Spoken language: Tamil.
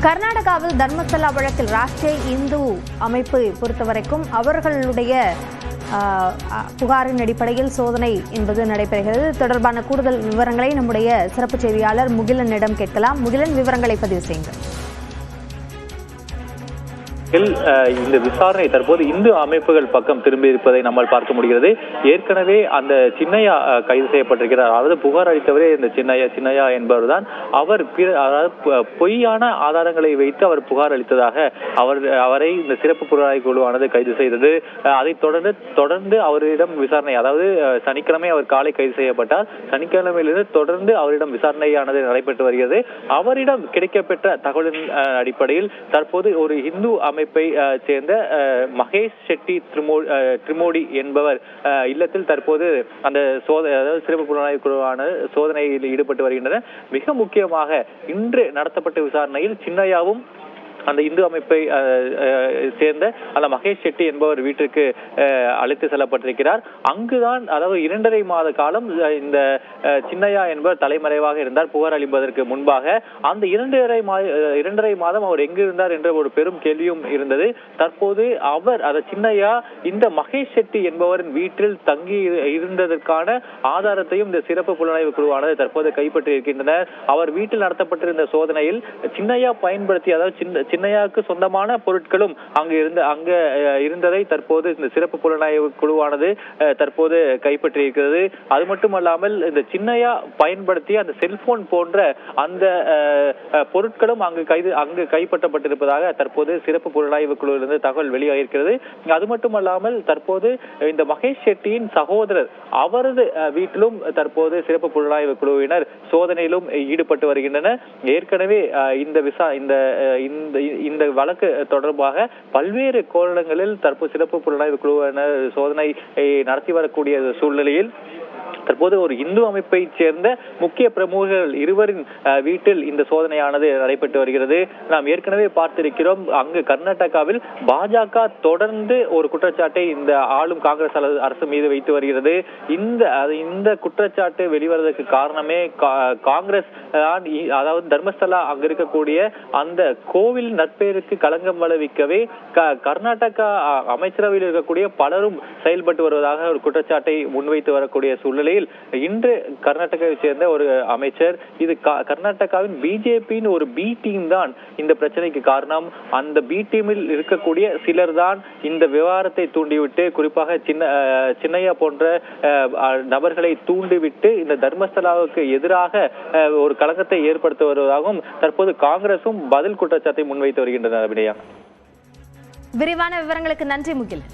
கர்நாடகாவில் தர்மஸ்தலா வழக்கில் ராஷ்டிரிய இந்து அமைப்பை பொறுத்தவரைக்கும் அவர்களுடைய புகாரின் அடிப்படையில் சோதனை என்பது நடைபெறுகிறது. தொடர்பான கூடுதல் விவரங்களை நம்முடைய சிறப்பு செய்தியாளர் முகிலனிடம் கேட்கலாம். முகிலன், விவரங்களை பதிவு செய்யுங்கள். இந்த விசாரணை தற்போது இந்து அமைப்புகள் பக்கம் திரும்பி இருப்பதை நம்மால் பார்க்க முடிகிறது. ஏற்கனவே அந்த சின்னையா கைது செய்யப்பட்டிருக்கிறார். அதாவது புகார் அளித்தவரே இந்த சின்னையா என்பவர் தான். அவர் பொய்யான ஆதாரங்களை வைத்து அவர் புகார் அளித்ததாக அவரை இந்த சிறப்பு புலனாய்வு குழுவானது கைது செய்தது. அதைத் தொடர்ந்து அவரிடம் விசாரணை, அதாவது சனிக்கிழமை அவர் காலை கைது செய்யப்பட்டார். சனிக்கிழமையிலிருந்து தொடர்ந்து அவரிடம் விசாரணையானது நடைபெற்று வருகிறது. அவரிடம் கிடைக்கப்பெற்ற தகவலின் அடிப்படையில் தற்போது ஒரு இந்து அமைப்பை சேர்ந்த மகேஷ் ஷெட்டி திரிமோடி என்பவர் இல்லத்தில் தற்போது அந்த சிறப்பு புலனாய்வு குழுவான சோதனையில் ஈடுபட்டு வருகின்றனர். மிக முக்கியமாக இன்று நடத்தப்பட்ட விசாரணையில் சின்னையாவும் அந்த இந்து அமைப்பை சேர்ந்த அந்த மகேஷ் ஷெட்டி என்பவர் வீட்டிற்கு அழைத்து செல்லப்பட்டிருக்கிறார். அங்குதான், அதாவது 2.5 மாத காலம் இந்த சின்னையா என்பவர் தலைமறைவாக இருந்தார் புகார் அளிப்பதற்கு முன்பாக. அந்த 2.5 மாதம் அவர் எங்கு இருந்தார் என்ற ஒரு பெரும் கேள்வியும் இருந்தது. தற்போது அவர் சின்னையா இந்த மகேஷ் ஷெட்டி என்பவரின் வீட்டில் தங்கி இருந்ததற்கான ஆதாரத்தையும் இந்த சிறப்பு புலனாய்வு குழுவானது தற்போது கைப்பற்றி இருக்கின்றனர். அவர் வீட்டில் நடத்தப்பட்டிருந்த சோதனையில் சின்னையா பயன்படுத்தி, அதாவது சின்னையாவுக்கு சொந்தமான பொருட்களும் அங்கு இருந்ததை தற்போது இந்த சிறப்பு புலனாய்வு குழுவானது தற்போது கைப்பற்றி இருக்கிறது. அது மட்டுமல்லாமல் இந்த சின்னையா பயன்படுத்திய அந்த செல்போன் போன்ற அந்த பொருட்களும் அங்கு கைப்பற்றப்பட்டிருப்பதாக தற்போது சிறப்பு புலனாய்வு குழுவிலிருந்து தகவல் வெளியாகிருக்கிறது. அது மட்டுமல்லாமல் தற்போது இந்த மகேஷ் ஷெட்டியின் சகோதரர் அவரது வீட்டிலும் தற்போது சிறப்பு புலனாய்வு குழுவினர் சோதனையிலும் ஈடுபட்டு வருகின்றனர். ஏற்கனவே இந்த வழக்கு தொடர்பாக பல்வேறு கோணங்களில் தற்போது சிறப்பு புலனாய்வு குழுவினர் சோதனை நடத்தி வரக்கூடிய சூழ்நிலையில் தற்போது ஒரு இந்து அமைப்பை சேர்ந்த முக்கிய பிரமுகர்கள் இருவரின் வீட்டில் இந்த சோதனையானது நடைபெற்று வருகிறது. நாம் ஏற்கனவே பார்த்திருக்கிறோம், அங்கு கர்நாடகாவில் பாஜக தொடர்ந்து ஒரு குற்றச்சாட்டை இந்த ஆளும் காங்கிரஸ் அரசு மீது வைத்து வருகிறது. இந்த குற்றச்சாட்டு வெளிவரதற்கு காரணமே காங்கிரஸ், அதாவது தர்மஸ்தலா அங்கு இருக்கக்கூடிய அந்த கோவில் நற்பெயருக்கு களங்கம் விளைவிக்கவே கர்நாடகா அமைச்சரவையில் இருக்கக்கூடிய பலரும் செயல்பட்டு வருவதாக ஒரு குற்றச்சாட்டை முன்வைத்து வரக்கூடிய சூழ்நிலையில் இன்று கர்நாடகாவை சேர்ந்த ஒரு அமைச்சர், இது கர்நாடகாவின் பிஜேபியின் ஒரு பி டீம் தான் இந்த பிரச்சனைக்கு காரணம், அந்த பி டீமில் இருக்கக்கூடிய சிலர் தான் இந்த விவகாரத்தை தூண்டிவிட்டு, குறிப்பாக சின்னையா போன்ற நபர்களை தூண்டிவிட்டு இந்த தர்மஸ்தலாவுக்கு எதிராக ஒரு களங்கத்தை ஏற்படுத்த வருவதாகவும் தற்போது காங்கிரசும் பதில் குற்றச்சாட்டை முன்வைத்து வருகின்றனர். விரிவான விவரங்களுக்கு நன்றி முகில்.